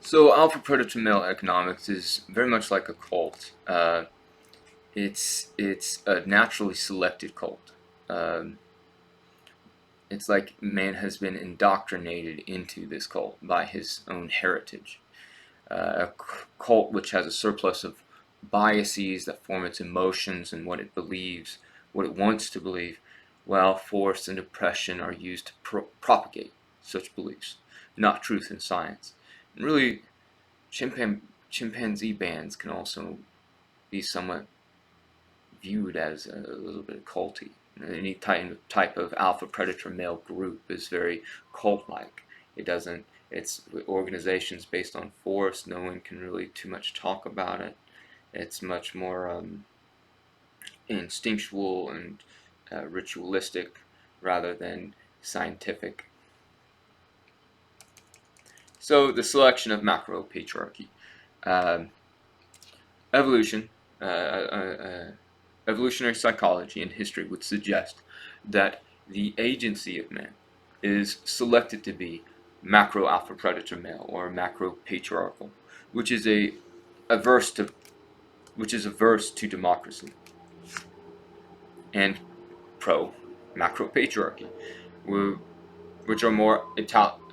So alpha predator male economics is very much like a cult. It's a naturally selected cult. Um, it's like man has been indoctrinated into this cult by his own heritage. A cult which has a surplus of biases that form its emotions and what it believes, what it wants to believe, while force and oppression are used to propagate such beliefs, not truth and science. And really, chimpanzee bands can also be somewhat viewed as a little bit culty. Any type of alpha predator male group is very cult-like. It doesn't. It's organizations based on force. No one can really too much talk about it. It's much more instinctual and ritualistic rather than scientific. So the selection of macro patriarchy. Um, evolution, uh, uh, uh, evolutionary psychology and history would suggest that the agency of man is selected to be macro alpha predator male or macro patriarchal, which is averse to averse to democracy, and pro macro patriarchy, which are more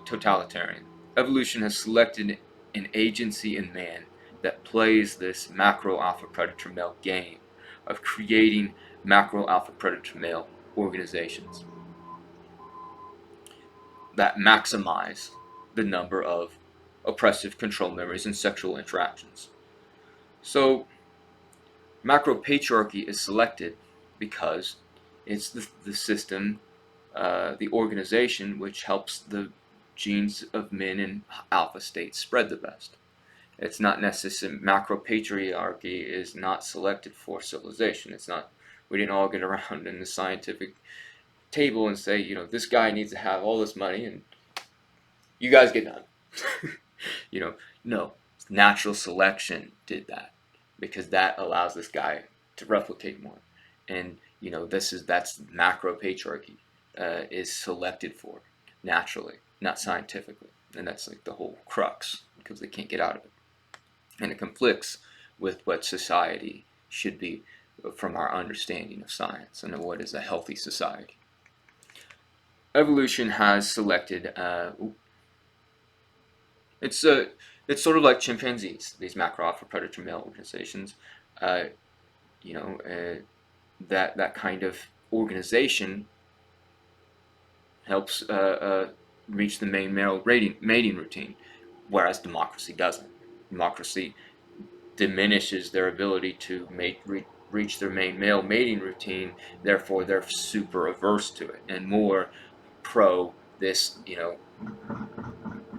totalitarian. Evolution has selected an agency in man that plays this macro alpha predator male game of creating macro alpha predator male organizations that maximize the number of oppressive control memories and sexual interactions. So, macro patriarchy is selected because it's the system, the organization which helps the genes of men in alpha states spread the best. It's not necessary. Macro patriarchy is not selected for civilization. It's not. We didn't all get around in the scientific table and say, this guy needs to have all this money and you guys get none. you know, no. Natural selection did that because that allows this guy to replicate more. And that's macro patriarchy is selected for naturally, not scientifically, and that's like the whole crux because they can't get out of it, and it conflicts with what society should be from our understanding of science and of what is a healthy society. Evolution has selected. It's it's sort of like chimpanzees. These macro alpha predator male organizations. Uh, you know, that kind of organization helps reach the main male mating routine, whereas democracy doesn't. Democracy diminishes their ability to reach their main male mating routine. Therefore, they're super averse to it and more pro this,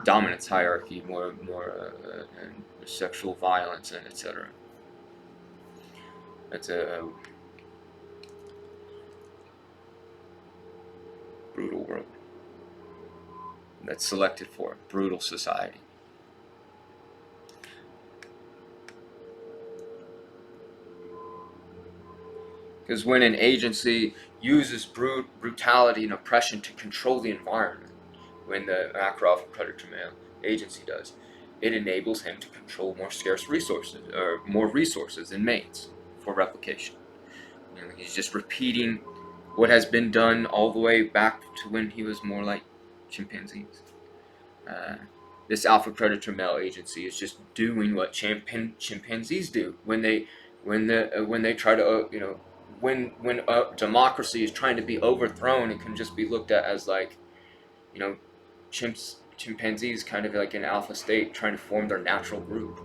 dominance hierarchy, more and sexual violence and etc. That's a brutal world. That's selected for brutal society. Because when an agency uses brutality and oppression to control the environment, when the macro alpha predator male agency does, it enables him to control more scarce resources, or more resources and mates for replication. He's just repeating what has been done all the way back to when he was more like chimpanzees. Uh, this alpha predator male agency is just doing what chimpanzees do when they try to when democracy is trying to be overthrown. It can just be looked at as like you know chimpanzees kind of like an alpha state trying to form their natural group.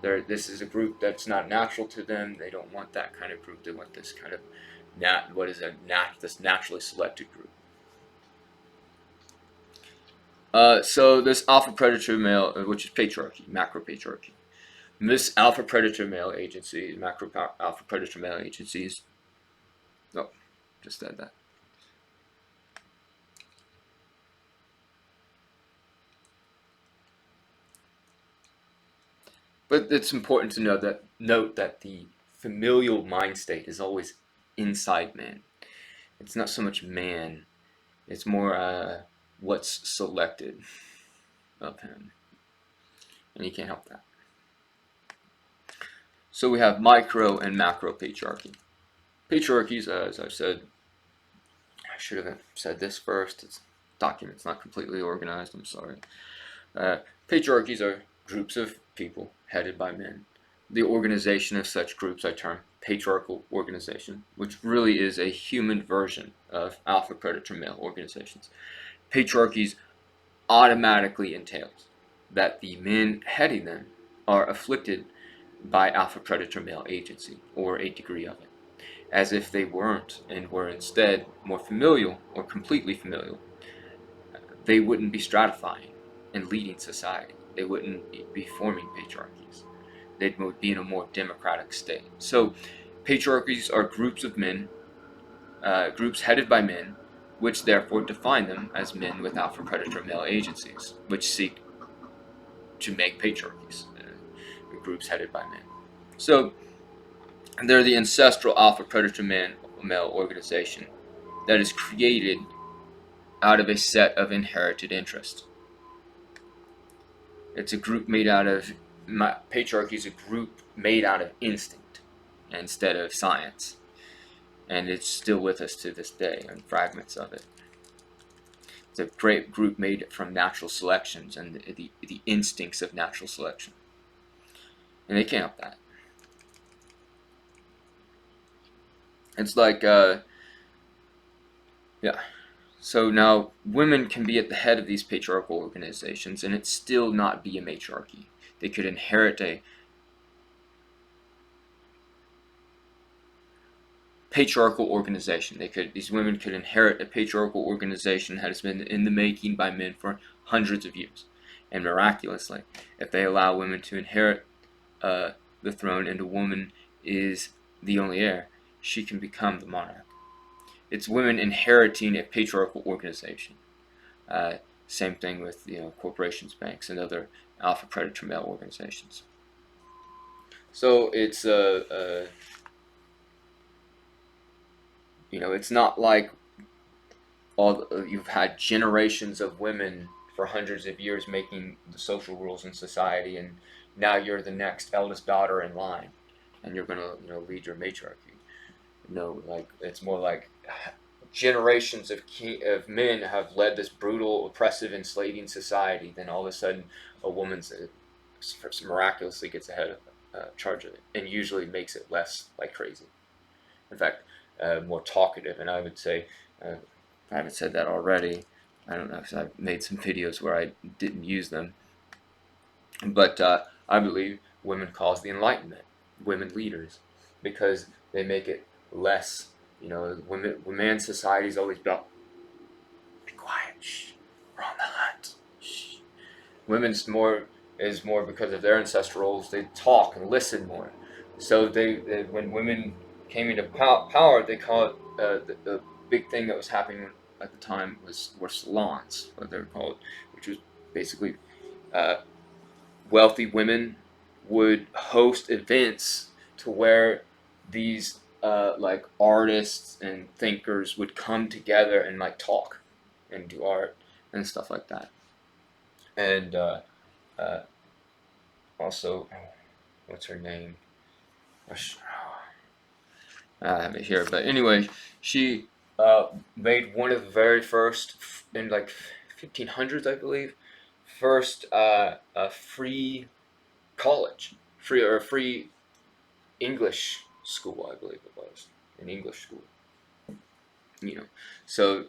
This is a group that's not natural to them. They don't want that kind of group. They want this kind of this naturally selected group. So this alpha predator male, which is patriarchy, macro patriarchy. This alpha predator male agency, macro alpha predator male agencies. Oh, just said that. But it's important to note that the familial mind state is always inside man. It's not so much man. It's more what's selected of him. and you can't help that. So we have micro and macro patriarchy. Patriarchies, as I said, I should have said this first. It's document's not completely organized. I'm sorry. Patriarchies are groups of people headed by men. The organization of such groups I term patriarchal organization, which really is a human version of alpha predator male organizations. Patriarchies automatically entails that the men heading them are afflicted by alpha predator male agency, or a degree of it, as if they weren't and were instead more familial or completely familial. They wouldn't be stratifying and leading society. They wouldn't be forming patriarchies. They'd be in a more democratic state. So patriarchies are groups of men, groups headed by men, which therefore define them as men with alpha predator male agencies, which seek to make patriarchies, groups headed by men. So they're the ancestral alpha predator male organization that is created out of a set of inherited interests. It's a group made out of, patriarchy is a group made out of instinct instead of science. And it's still with us to this day, and fragments of it. It's a great group made from natural selections and the instincts of natural selection. And they can't help that. It's like, yeah. So now women can be at the head of these patriarchal organizations and it still not be a matriarchy. They could inherit a patriarchal organization. These women could inherit a patriarchal organization that has been in the making by men for hundreds of years. And miraculously, if they allow women to inherit the throne and a woman is the only heir, she can become the monarch. It's women inheriting a patriarchal organization. Same thing with corporations, banks, and other alpha predator male organizations. So it's it's not like you've had generations of women for hundreds of years making the social rules in society, and now you're the next eldest daughter in line, and you're gonna lead your matriarchy. No, like it's more like generations of men have led this brutal, oppressive, enslaving society. Then all of a sudden, a woman's miraculously gets ahead of charge of it, and usually makes it less like crazy. In fact, more talkative. And I would say, I haven't said that already. I don't know, because I've made some videos where I didn't use them. But I believe women cause the Enlightenment, women leaders, because they make it less. Man's society is always about, be quiet, shh, we're on the hunt, shh. Women's is more because of their ancestral roles. They talk and listen more. So they when women came into power, they call it the big thing that was happening at the time were salons, what they're called, which was basically wealthy women would host events to where these like artists and thinkers would come together and like talk and do art and stuff like that. And also, what's her name? I have it here, but anyway, she made one of the very first in like 1500s, I believe, first a free college, free English school, I believe it was, an English school. So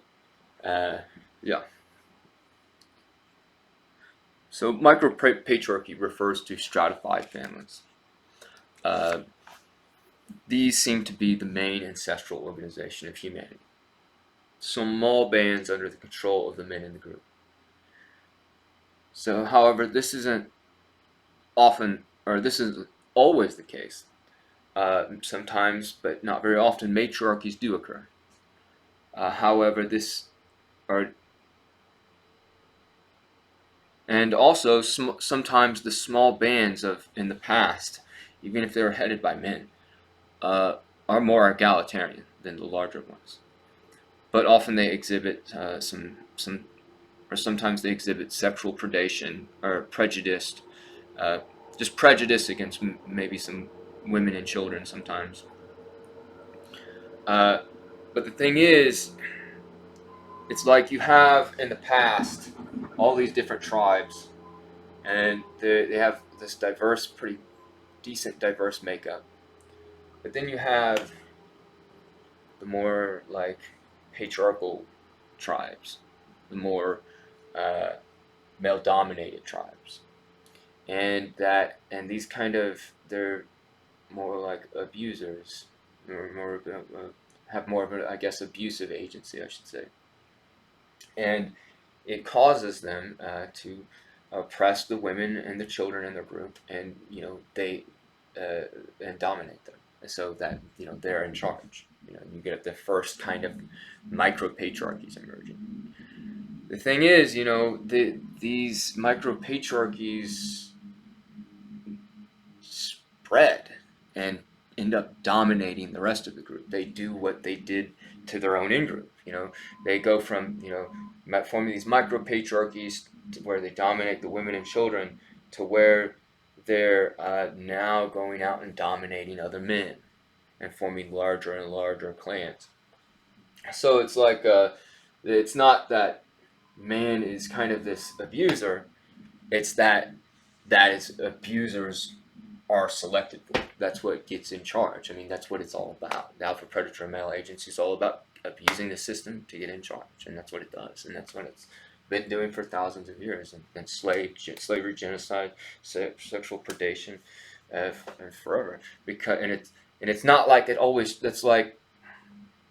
yeah. So micro-patriarchy refers to stratified families. These seem to be the main ancestral organization of humanity. Small bands under the control of the men in the group. So, however, this isn't often, or this is always the case. Sometimes, but not very often, matriarchies do occur. However, and also sometimes the small bands in the past, even if they were headed by men, are more egalitarian than the larger ones. But often they exhibit sometimes they exhibit sexual predation or prejudiced just prejudice against maybe some women and children sometimes. But the thing is, it's like you have in the past all these different tribes, and they have this diverse, pretty decent diverse makeup. But then you have the more like patriarchal tribes, the more uh, male-dominated tribes, and these kind of, they're more like abusers, or more have more of a, I guess, abusive agency, I should say, and it causes them to oppress the women and the children in their group, and they and dominate them, so that they're in charge. You get the first kind of micro patriarchies emerging. The thing is, these micro patriarchies spread and end up dominating the rest of the group. They do what they did to their own in-group. They go from forming these micro patriarchies to where they dominate the women and children, to where they're now going out and dominating other men and forming larger and larger clans. So it's like it's not that man is kind of this abuser, it's that is abusers are selected for. That's what gets in charge. I mean, that's what it's all about. The alpha predator male agency is all about abusing the system to get in charge, and that's what it does, and that's what it's been doing for thousands of years. And slavery, genocide, sexual predation, and forever. It's not like it always. That's like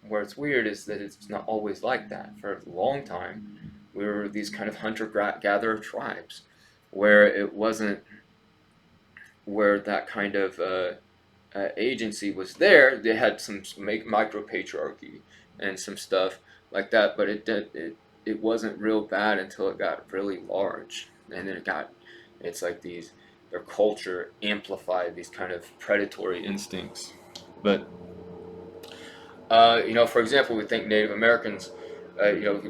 where it's weird is that it's not always like that. For a long time, we were these kind of hunter-gatherer tribes, where it wasn't, where that kind of agency was there. They had some micro patriarchy and some stuff like that, but it wasn't real bad until it got really large, and then it's like their culture amplified these kind of predatory instincts. But for example, we think Native Americans,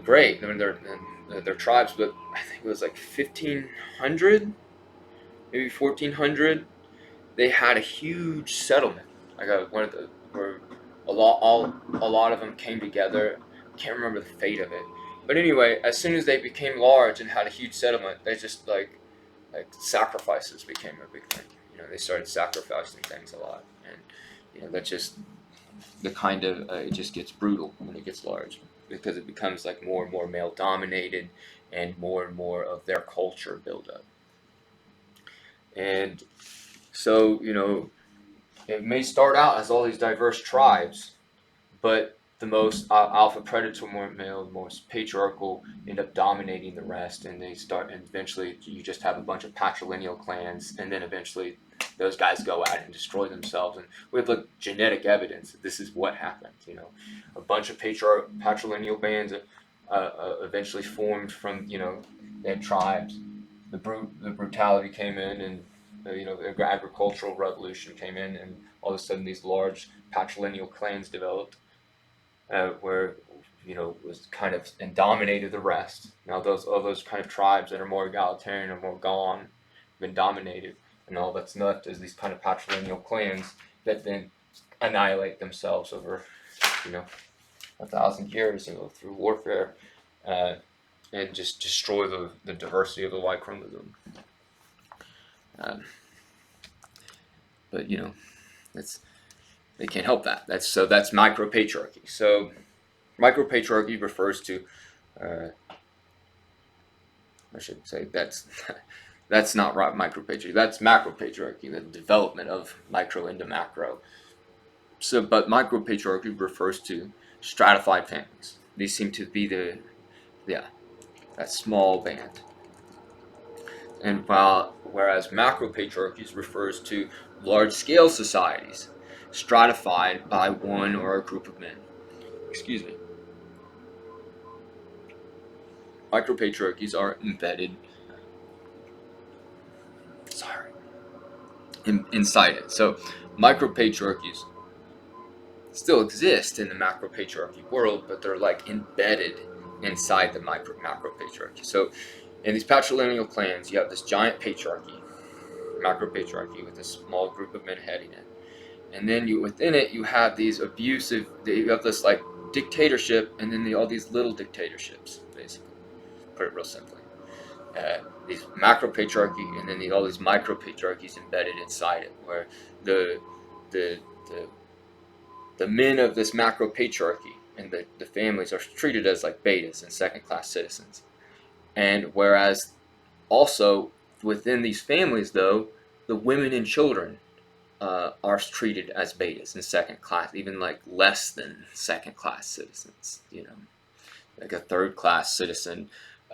great. I mean, they're tribes, but I think it was like 1500, maybe 1400. They had a huge settlement. Like where a lot of them came together. Can't remember the fate of it, but anyway, as soon as they became large and had a huge settlement, they just like sacrifices became a big thing. They started sacrificing things a lot, and that's just the kind of it just gets brutal when it gets large, because it becomes like more and more male dominated, and more of their culture build up. And so it may start out as all these diverse tribes, but the most alpha predator male, the most patriarchal, end up dominating the rest, and eventually you just have a bunch of patrilineal clans, and then eventually those guys go out and destroy themselves. And we have genetic evidence that this is what happened. A bunch of patrilineal bands eventually formed from, they had tribes. The brutality came in, and the agricultural revolution came in, and all of a sudden these large patrilineal clans developed, where was kind of and dominated the rest. Now all those kind of tribes that are more egalitarian or more gone, been dominated, and all that's left is these kind of patrilineal clans that then annihilate themselves over 1,000 years through warfare, and just destroy the diversity of the Y chromosome. But they can't help that. That's micro patriarchy. So micro patriarchy refers to I should say that's not right. Micro patriarchy. That's macro patriarchy. The development of micro into macro. So, but micro patriarchy refers to stratified families. These seem to be that small band. And whereas macro patriarchies refers to large-scale societies, stratified by one or a group of men. Excuse me. Micro patriarchies are embedded. Inside it. So, micro patriarchies still exist in the macro patriarchy world, but they're embedded inside the macro patriarchy. So, in these patrilineal clans, you have this giant patriarchy, macropatriarchy with a small group of men heading it. And then within it you have these abusive, you have this like dictatorship, and then all these little dictatorships, basically, put it real simply. These macro patriarchy, and then all these micro patriarchies embedded inside it, where the the the, the men of this macro patriarchy and the families are treated as like betas and second class citizens. And whereas also within these families, though, the women and children are treated as betas and second class, even like less than second class citizens, like a third class citizen,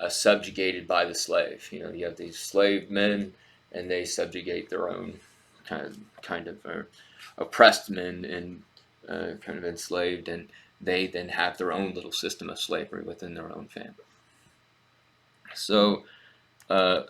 subjugated by the slave. You have these slave men, and they subjugate their own kind of oppressed men, and kind of enslaved, and they then have their own little system of slavery within their own family. So let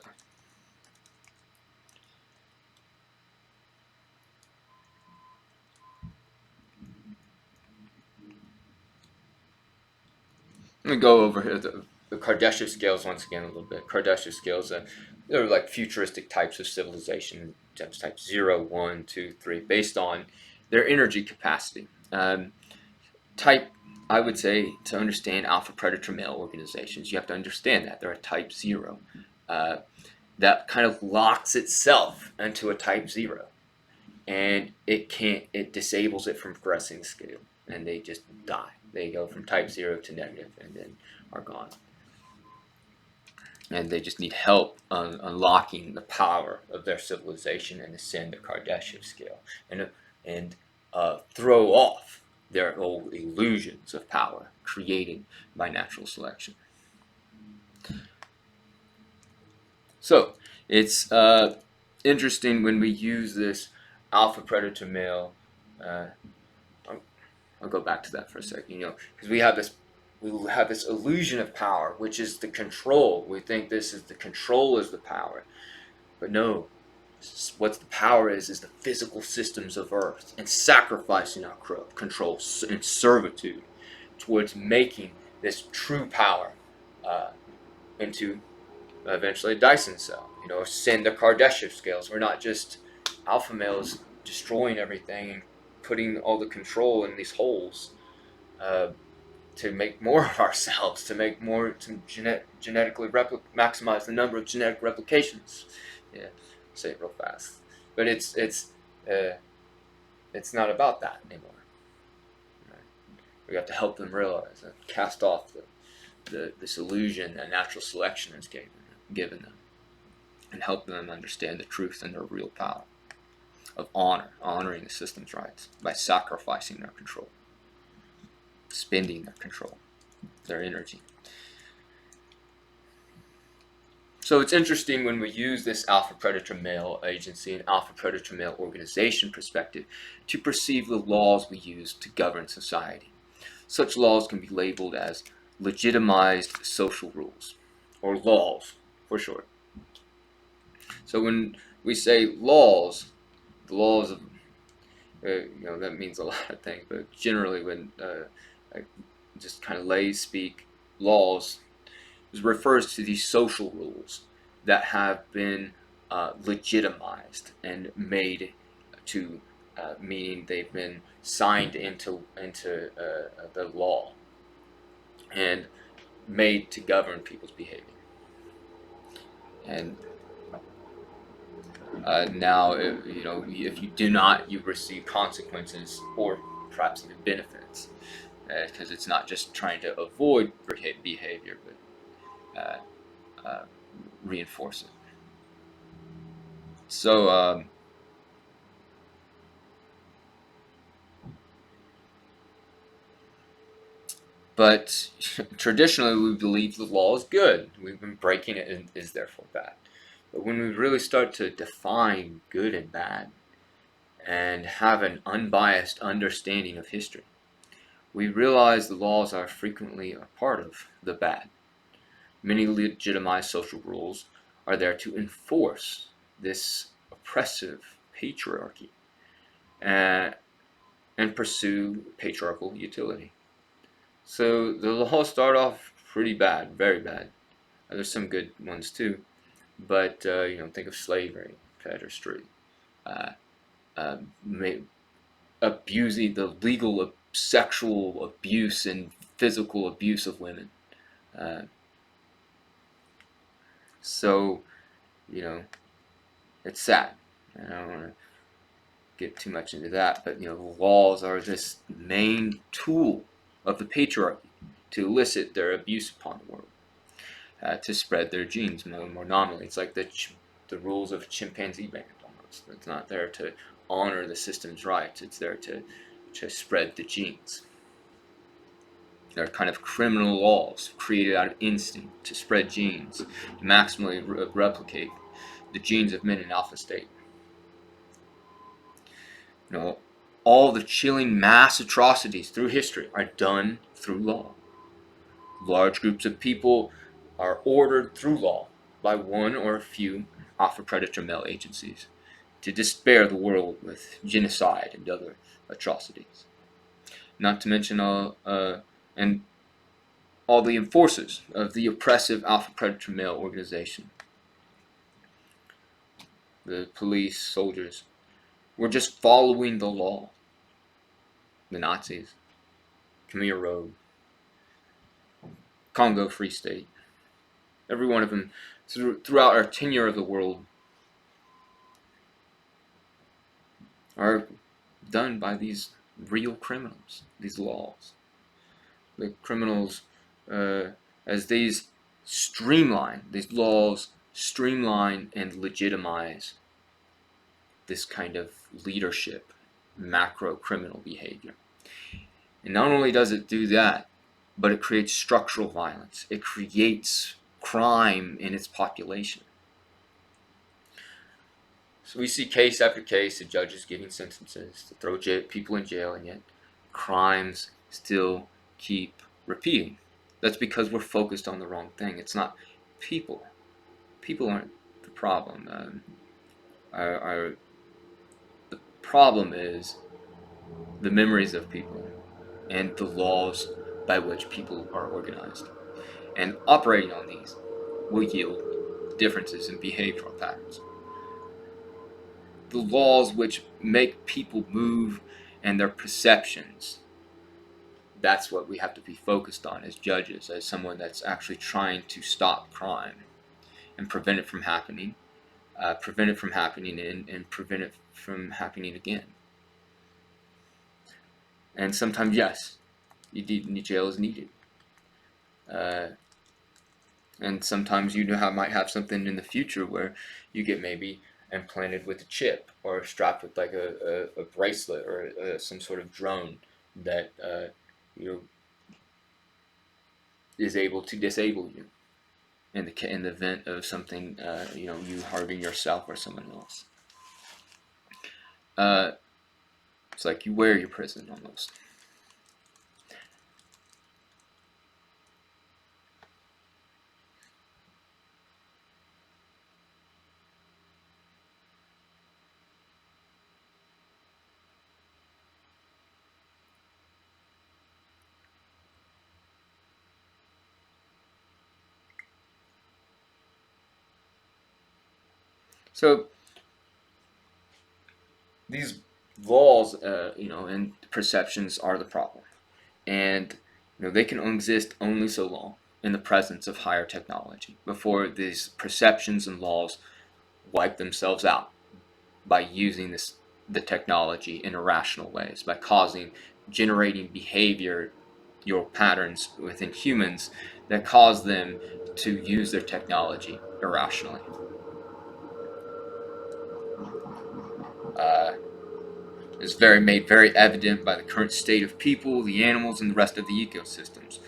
me go over here the Kardashev scales once again a little bit. Kardashev scales, they're like futuristic types of civilization, type 0, 1, 2, 3, based on their energy capacity. Type, I would say, to understand alpha predator male organizations, you have to understand that they're a type 0. That kind of locks itself into a type 0, and it disables it from progressing the scale, and they just die. They go from type 0 to negative, and then are gone. And they just need help on unlocking the power of their civilization and ascend the Kardashev scale, and throw off their old illusions of power created by natural selection. So it's interesting when we use this alpha predator male. I'll go back to that for a second, because we have this illusion of power, which is the control. We think this is the control is the power, but no. What the power is the physical systems of Earth, and sacrificing our control and servitude towards making this true power into eventually a Dyson cell. Ascend the Kardashev scales. We're not just alpha males destroying everything and putting all the control in these holes to make more of ourselves, to genetically maximize the number of genetic replications. Yeah, say it real fast. But it's not about that anymore. Right? We have to help them realize and cast off this illusion that natural selection has given them, and help them understand the truth and their real power of honoring the system's rights by sacrificing their control, spending their control, their energy. So it's interesting when we use this alpha predator male agency and alpha predator male organization perspective to perceive the laws we use to govern society. Such laws can be labeled as legitimized social rules, or laws for short. So when we say laws, the laws of, that means a lot of things, but generally when just kind of lay speak, laws refers to these social rules that have been legitimized and made to, meaning they've been signed into the law and made to govern people's behavior. And now, if you do not, you receive consequences or perhaps even benefits, because it's not just trying to avoid behavior, but reinforce it. So but traditionally we believe the law is good. We've been breaking it and is therefore bad. But when we really start to define good and bad and have an unbiased understanding of history, we realize the laws are frequently a part of the bad. Many legitimized social rules are there to enforce this oppressive patriarchy and pursue patriarchal utility. So the laws start off pretty bad, very bad. There's some good ones too, but think of slavery, pedestry, uh, abusing the legal sexual abuse and physical abuse of women. Uh, so, you know, it's sad. I don't want to get too much into that, but the laws are this main tool of the patriarchy to elicit their abuse upon the world, to spread their genes more nominally. It's like the rules of a chimpanzee band almost. It's not there to honor the system's rights. It's there to spread the genes. They're kind of criminal laws created out of instinct to spread genes, to maximally replicate the genes of men in alpha state. All the chilling mass atrocities through history are done through law. Large groups of people are ordered through law by one or a few alpha predator male agencies to despair the world with genocide and other atrocities. Not to mention all the enforcers of the oppressive alpha predator male organization. The police, soldiers, were just following the law. The Nazis, Khmer Rouge, Congo Free State, every one of them throughout our tenure of the world are done by these real criminals, these laws. The criminals, as these laws streamline and legitimize this kind of leadership, macro criminal behavior. And not only does it do that, but it creates structural violence. It creates crime in its population. So we see case after case of judges giving sentences to throw people in jail, and yet crimes still keep repeating. That's because we're focused on the wrong thing. It's not people. People aren't the problem. The problem is the memories of people and the laws by which people are organized. And operating on these will yield differences in behavioral patterns. The laws which make people move and their perceptions, that's what we have to be focused on as judges, as someone that's actually trying to stop crime and prevent it from happening, and prevent it from happening again. And sometimes, yes, jail is needed. And sometimes you might have something in the future where you get maybe implanted with a chip or strapped with like a bracelet or some sort of drone that is able to disable you in the event of something, you harming yourself or someone else. It's like you wear your prison almost. So these laws, and perceptions are the problem, and they can exist only so long in the presence of higher technology before these perceptions and laws wipe themselves out by using the technology in irrational ways, by generating behavioral patterns within humans that cause them to use their technology irrationally. Is made very evident by the current state of people, the animals, and the rest of the ecosystems.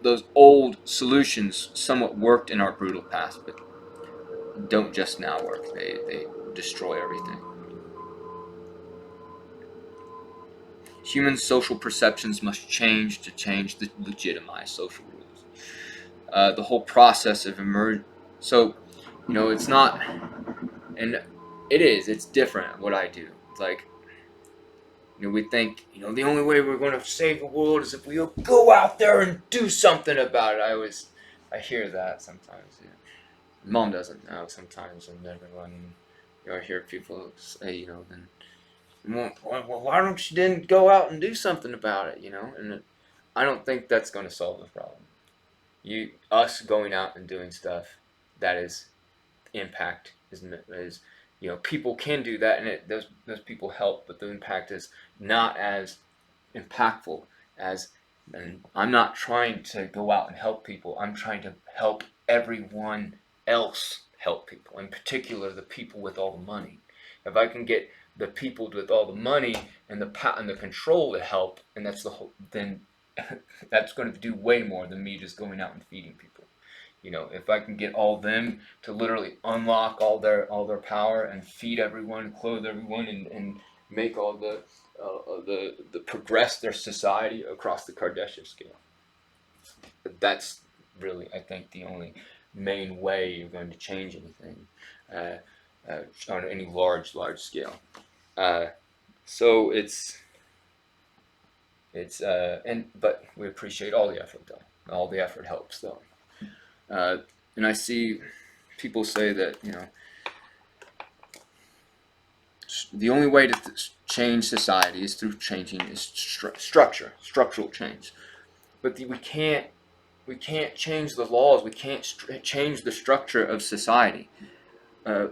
Those old solutions somewhat worked in our brutal past, but don't just now work. They destroy everything. Human social perceptions must change to legitimize social rules. The whole process of So, it's not, and it's different what I do. It's like, we think, the only way we're going to save the world is if we go out there and do something about it. I hear that sometimes. Yeah. Mom doesn't know sometimes, and everyone, I hear people say, then, well, why don't you didn't go out and do something about it, And I don't think that's going to solve the problem. Us going out and doing stuff that is impact is people can do that, and those people help, but the impact is not as impactful as. And I'm not trying to go out and help people. I'm trying to help everyone else help people, in particular the people with all the money. If I can get the people with all the money and the control to help, and that's the whole, then that's going to do way more than me just going out and feeding people. If I can get all them to literally unlock all their power and feed everyone, clothe everyone, and make all the progress their society across the Kardashian scale. But that's really, I think, the only main way you're going to change anything on any large scale. So but we appreciate all the effort though. All the effort helps though. And I see people say that the only way to change society is through changing structural change. But we can't change the laws. We can't change the structure of society. Uh,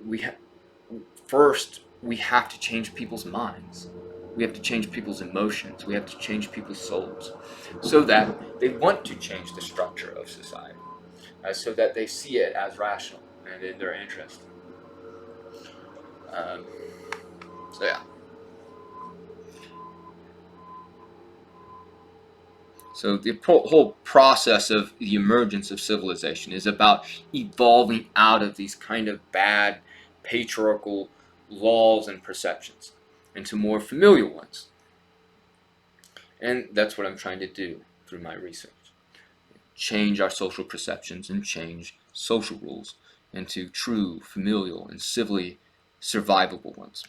we first we have to change people's minds. We have to change people's emotions. We have to change people's souls, so that they want to change the structure of society, so that they see it as rational and in their interest. Um, so yeah. So the whole process of the emergence of civilization is about evolving out of these kind of bad patriarchal laws and perceptions into more familial ones. And that's what I'm trying to do through my research. Change our social perceptions and change social rules into true, familial, and civilly survivable ones.